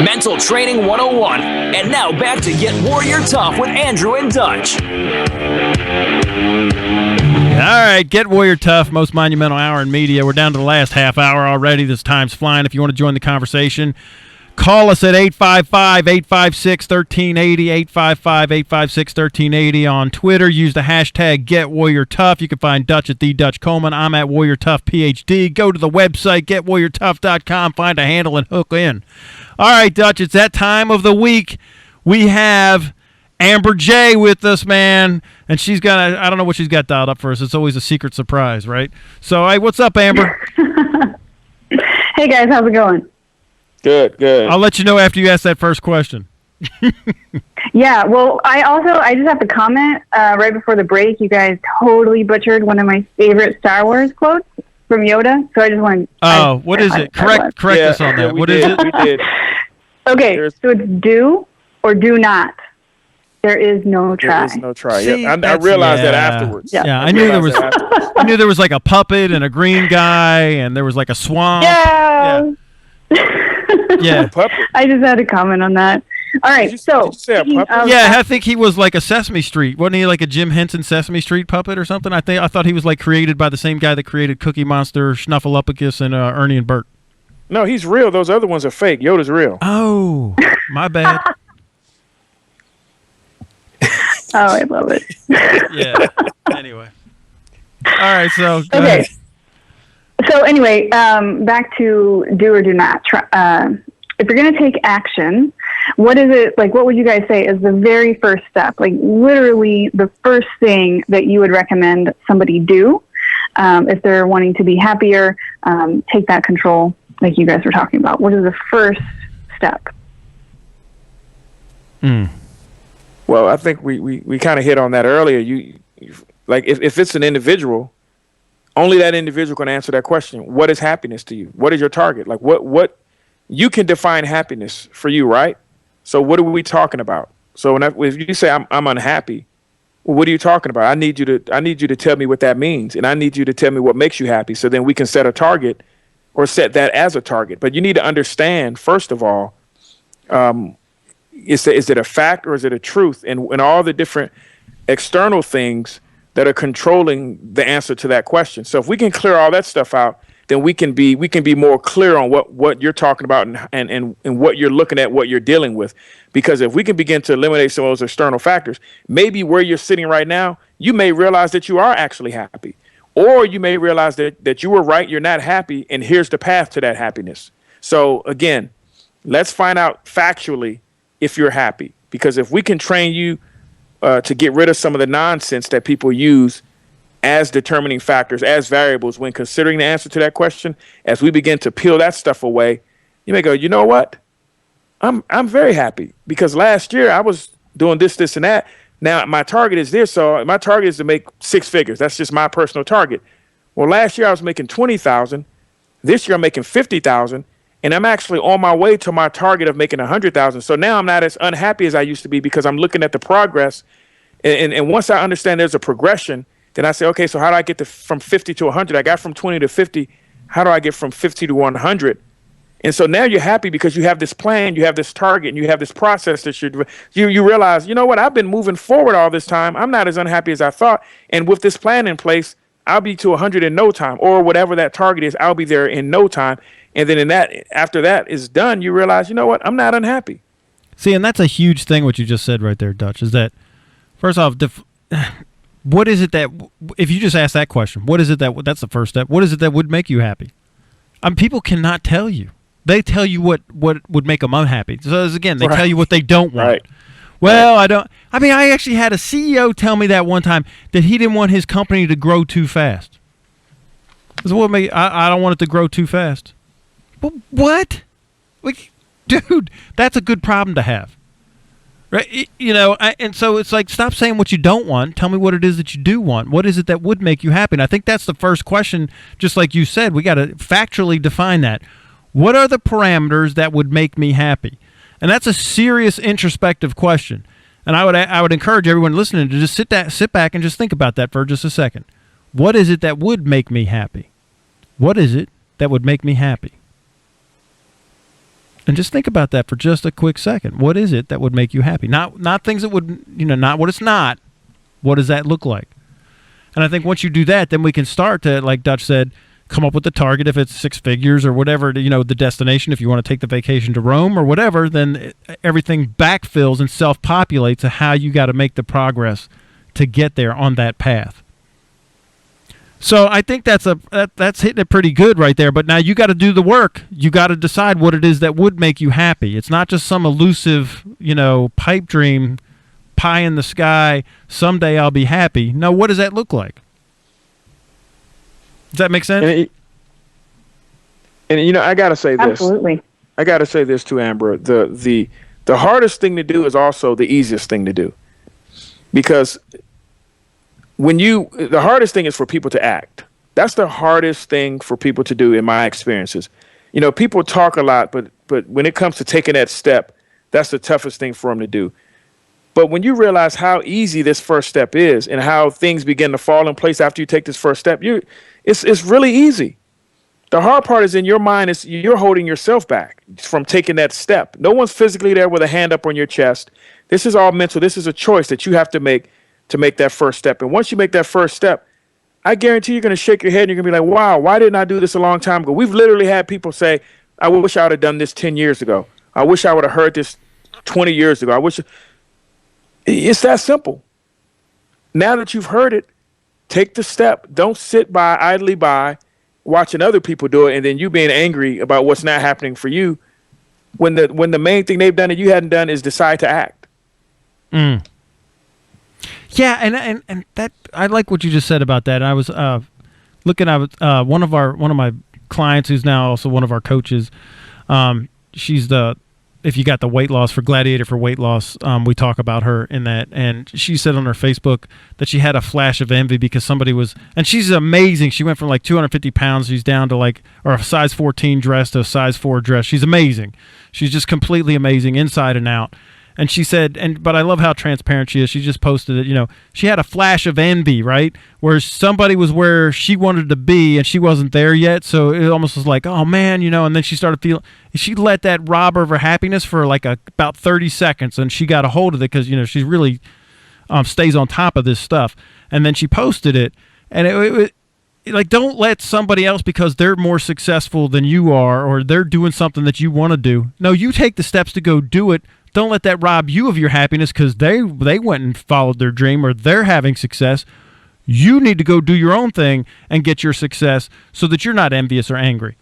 Mental Training 101. And now back to Get Warrior Tough with Andrew and Dutch. All right, Get Warrior Tough, most monumental hour in media. We're down to the last half hour already. This time's flying. If you want to join the conversation, call us at 855-856-1380, 855-856-1380 on Twitter. Use the hashtag GetWarriorTough. You can find Dutch at @DutchColeman. I'm at Warrior Tough PhD. Go to the website, GetWarriorTough.com. Find a handle and hook in. All right, Dutch, it's that time of the week. We have Amber J with us, man, and she's got I don't know what she's got dialed up for us. It's always a secret surprise, right? So, hey, what's up, Amber? Hey, guys, how's it going? Good. I'll let you know after you ask that first question. Yeah, well, I just have to comment right before the break. You guys totally butchered one of my favorite Star Wars quotes from Yoda. So I just want. Oh, what is it? Correct us on that. What is it? We did. Okay, so it's do or do not. There is no try. There is no try. See, I realized that afterwards. Yeah, I knew there was. I knew there was like a puppet and a green guy, and there was like a swamp. Yeah. Yeah. Puppet. I just had to comment on that. All right, Did you say a puppet? Yeah, I think he was like a Sesame Street. Wasn't he like a Jim Henson Sesame Street puppet or something? I thought he was like created by the same guy that created Cookie Monster, Snuffleupagus, and Ernie and Bert. No, he's real. Those other ones are fake. Yoda's real. Oh, my bad. Oh, I love it. Yeah. Anyway. All right, so go Okay. ahead. So anyway, back to do or do not. If you're going to take action, what is it, like, what would you guys say is the very first step? Like, literally the first thing that you would recommend somebody do if they're wanting to be happier, take that control like you guys were talking about. What is the first step? Well, I think we kind of hit on that earlier. You like if it's an individual, only that individual can answer that question. What is happiness to you? What is your target? Like what you can define happiness for you, right? So what are we talking about? So if you say I'm unhappy, well, what are you talking about? I need you to tell me what that means, and I need you to tell me what makes you happy. So then we can set a target, or set that as a target. But you need to understand, first of all, is it a fact or is it a truth? And all the different external things that are controlling the answer to that question. So if we can clear all that stuff out, then we can be more clear on what you're talking about and what you're looking at, what you're dealing with. Because if we can begin to eliminate some of those external factors, maybe where you're sitting right now, you may realize that you are actually happy. Or you may realize that you were right, you're not happy, and here's the path to that happiness. So again, let's find out factually if you're happy. Because if we can train you to get rid of some of the nonsense that people use as determining factors, as variables, when considering the answer to that question, as we begin to peel that stuff away, you may go, you know what? I'm very happy because last year I was doing this, and that. Now my target is this, so my target is to make 6 figures. That's just my personal target. Well, last year I was making 20,000. This year I'm making 50,000, and I'm actually on my way to my target of making 100,000. So now I'm not as unhappy as I used to be because I'm looking at the progress. And once I understand there's a progression, then I say, okay, so how do I get from 50 to 100? I got from 20 to 50. How do I get from 50 to 100? And so now you're happy because you have this plan, you have this target, and you have this process that you realize, you know what, I've been moving forward all this time. I'm not as unhappy as I thought. And with this plan in place, I'll be to 100 in no time, or whatever that target is, I'll be there in no time. And then after that is done, you realize, you know what, I'm not unhappy. See, and that's a huge thing what you just said right there, Dutch, is that, first off, what is it that, if you just ask that question, what is it that's the first step, what is it that would make you happy? People cannot tell you. They tell you what would make them unhappy. So, again, they tell you what they don't want. Right. Well, I actually had a CEO tell me that one time that he didn't want his company to grow too fast. So I don't want it to grow too fast. But what? Like, dude, that's a good problem to have. Right? And so it's like, stop saying what you don't want. Tell me what it is that you do want. What is it that would make you happy? And I think that's the first question, just like you said. We got to factually define that. What are the parameters that would make me happy? And that's a serious introspective question. And I would encourage everyone listening to just sit back and just think about that for just a second. What is it that would make me happy? What is it that would make me happy? And just think about that for just a quick second. What is it that would make you happy? Not things that would, not what it's not. What does that look like? And I think once you do that, then we can start to, like Dutch said, come up with the target. If it's 6 figures or whatever, the destination, if you want to take the vacation to Rome or whatever, then everything backfills and self-populates to how you got to make the progress to get there on that path. So I think that's hitting it pretty good right there. But now you got to do the work. You got to decide what it is that would make you happy. It's not just some elusive, pipe dream, pie in the sky, someday I'll be happy. No, what does that look like? Does that make sense? And I got to say this. Absolutely. I got to say this too, Amber. The hardest thing to do is also the easiest thing to do. Because the hardest thing is for people to act. That's the hardest thing for people to do in my experiences. People talk a lot, but when it comes to taking that step, that's the toughest thing for them to do. But when you realize how easy this first step is and how things begin to fall in place after you take this first step, it's really easy. The hard part is in your mind is you're holding yourself back from taking that step. No one's physically there with a hand up on your chest. This is all mental. This is a choice that you have to make that first step. And once you make that first step, I guarantee you're going to shake your head and you're going to be like, wow, why didn't I do this a long time ago? We've literally had people say, I wish I would have done this 10 years ago. I wish I would have heard this 20 years ago. It's that simple. Now that you've heard it, take the step. Don't sit idly by, watching other people do it, and then you being angry about what's not happening for you. When the main thing they've done that you hadn't done is decide to act. Mm. Yeah, and that I like what you just said about that. I was looking at one of my clients who's now also one of our coaches. She's if you got the weight loss for Gladiator for weight loss, we talk about her in that. And she said on her Facebook that she had a flash of envy because somebody was, and she's amazing. She went from like 250 pounds. She's down to or a size 14 dress to a size 4 dress. She's amazing. She's just completely amazing inside and out. And she said, but I love how transparent she is. She just posted it, she had a flash of envy, right? Where somebody was where she wanted to be and she wasn't there yet. So it almost was like, oh man, and then she started feeling, she let that rob her of her happiness for like about 30 seconds. And she got a hold of it because, she really stays on top of this stuff. And then she posted it. And it like, don't let somebody else, because they're more successful than you are, or they're doing something that you want to do. No, you take the steps to go do it. Don't let that rob you of your happiness because they went and followed their dream or they're having success. You need to go do your own thing and get your success so that you're not envious or angry.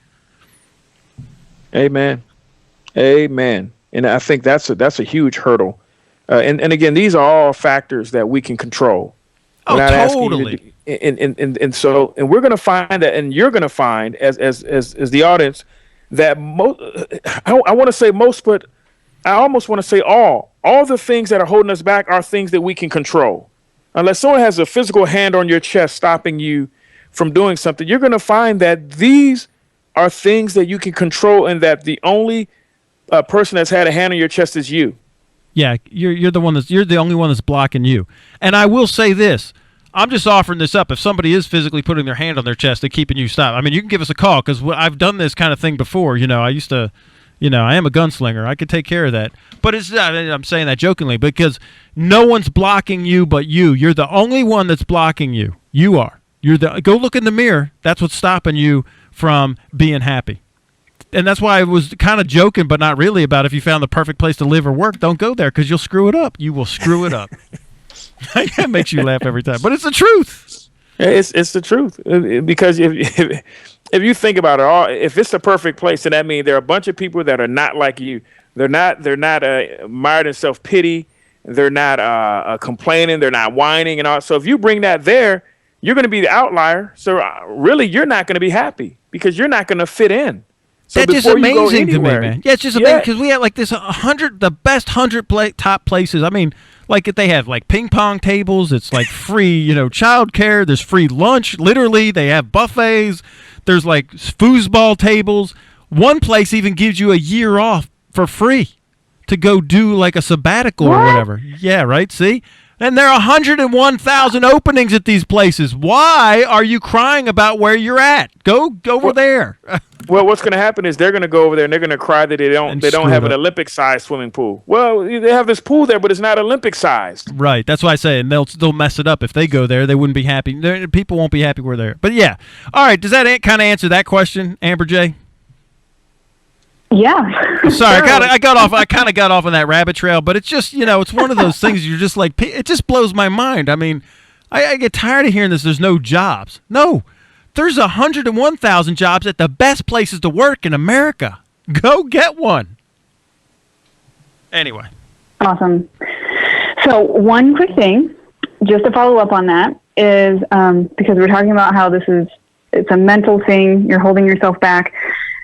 Amen. And I think that's a huge hurdle. And again, these are all factors that we can control. Oh, totally. And we're going to find that, and you're going to find as the audience that I want to say most, but I almost want to say all the things that are holding us back are things that we can control. Unless someone has a physical hand on your chest stopping you from doing something, you're going to find that these are things that you can control, and that the only person that's had a hand on your chest is you. Yeah, you're the only one that's blocking you. And I will say this. I'm just offering this up. If somebody is physically putting their hand on their chest and keeping you stopped, I mean, you can give us a call because I've done this kind of thing before. I used to, I am a gunslinger. I could take care of that. But I'm saying that jokingly because no one's blocking you but you. You're the only one that's blocking you. You are. Go look in the mirror. That's what's stopping you from being happy. And that's why I was kind of joking, but not really, about if you found the perfect place to live or work, don't go there because you'll screw it up. You will screw it up. That makes you laugh every time, but it's the truth. It's the truth, because if you think about it, if it's the perfect place, then that means there are a bunch of people that are not like you. They're not mired in self-pity. They're not complaining. They're not whining and all. So if you bring that there, you're going to be the outlier. So really, you're not going to be happy because you're not going to fit in. So that's just amazing to me, man. Yeah, it's just amazing because we have like this 100, the best 100 top places. I mean, like if they have like ping pong tables, it's like free, child care. There's free lunch. Literally, they have buffets. There's like foosball tables. One place even gives you a year off for free to go do like a sabbatical or whatever. Yeah, right. See, And there are 101,000 openings at these places. Why are you crying about where you're at? Go over there. Well, what's going to happen is they're going to go over there and they're going to cry that they don't have an Olympic-sized swimming pool. Well, they have this pool there, but it's not Olympic-sized. Right. That's why I say, and they'll mess it up if they go there. They wouldn't be happy. People won't be happy we're there. But yeah. All right. Does that kind of answer that question, Amber J? Yeah. Sorry, I kind of got off on that rabbit trail, but it's just, it's one of those things you're just like, it just blows my mind. I mean, I get tired of hearing this. There's no jobs. No, there's 101,000 jobs at the best places to work in America. Go get one. Anyway. Awesome. So one quick thing, just to follow up on that, is because we're talking about how it's a mental thing. You're holding yourself back.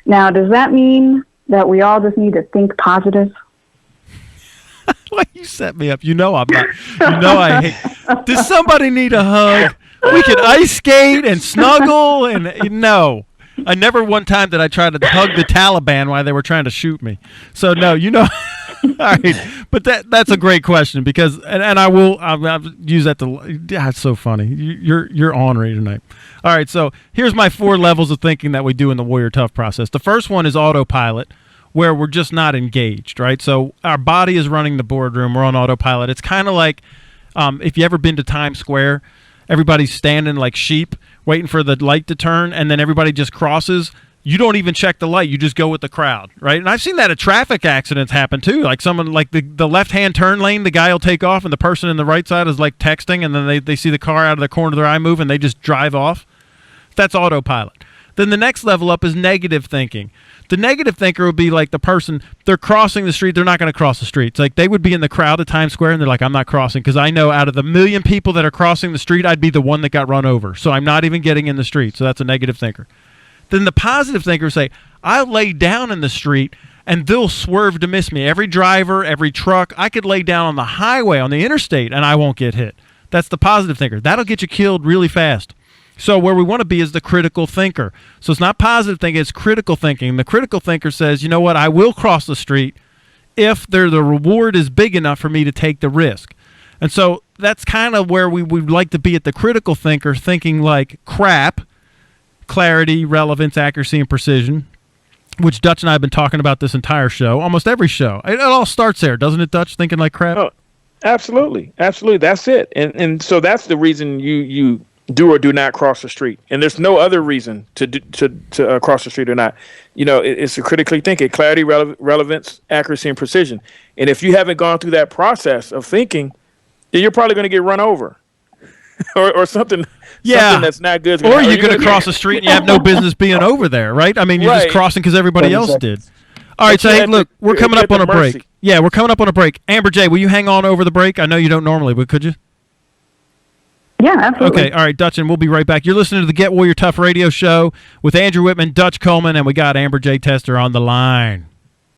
Now, does that mean that we all just need to think positive? Well, you set me up. I'm not. I hate. Does somebody need a hug? We can ice skate and snuggle and no. I never one time did I try to hug the Taliban while they were trying to shoot me. So no, all right. But that's a great question because and I'll use that to. Yeah, it's so funny. You're ornery tonight. All right, so here's my 4 levels of thinking that we do in the Warrior Tough process. The first one is autopilot, where we're just not engaged, right? So our body is running the boardroom. We're on autopilot. It's kind of like if you ever been to Times Square, everybody's standing like sheep waiting for the light to turn, and then everybody just crosses. You don't even check the light. You just go with the crowd, right? And I've seen that at traffic accidents happen too. Like someone, like the left-hand turn lane, the guy will take off, and the person in the right side is like texting, and then they see the car out of the corner of their eye move, and they just drive off. That's autopilot. Then the next level up is negative thinking. The negative thinker would be like the person, they're crossing the street, they're not going to cross the street. It's like they would be in the crowd at Times Square, and they're like, I'm not crossing because I know out of the million people that are crossing the street, I'd be the one that got run over. So I'm not even getting in the street. So that's a negative thinker. Then the positive thinkers say, I'll lay down in the street and they'll swerve to miss me. Every driver, every truck, I could lay down on the highway, on the interstate, and I won't get hit. That's the positive thinker. That'll get you killed really fast. So where we want to be is the critical thinker. So it's not positive thinking, it's critical thinking. The critical thinker says, you know what, I will cross the street if the reward is big enough for me to take the risk. And so that's kind of where we would like to be at the critical thinker, thinking like crap, clarity, relevance, accuracy, and precision, which Dutch and I have been talking about this entire show, almost every show. It all starts there, doesn't it, Dutch, thinking like crap? Oh, absolutely. Absolutely. That's it. And so that's the reason you do or do not cross the street. And there's no other reason to cross the street or not. It's a critically thinking, clarity, relevance, accuracy, and precision. And if you haven't gone through that process of thinking, then you're probably going to get run over or something. Yeah, something that's not good. Or you're going to cross the street and you have no business being over there, right? I mean, you're just crossing because everybody else did. All right, so hey, look, we're coming up on a break. Yeah, we're coming up on a break. Amber J, will you hang on over the break? I know you don't normally, but could you? Yeah, absolutely. Okay, all right, Dutch, and we'll be right back. You're listening to the Get Warrior Tough radio show with Andrew Wittman, Dutch Coleman, and we got Amber J. Tester on the line.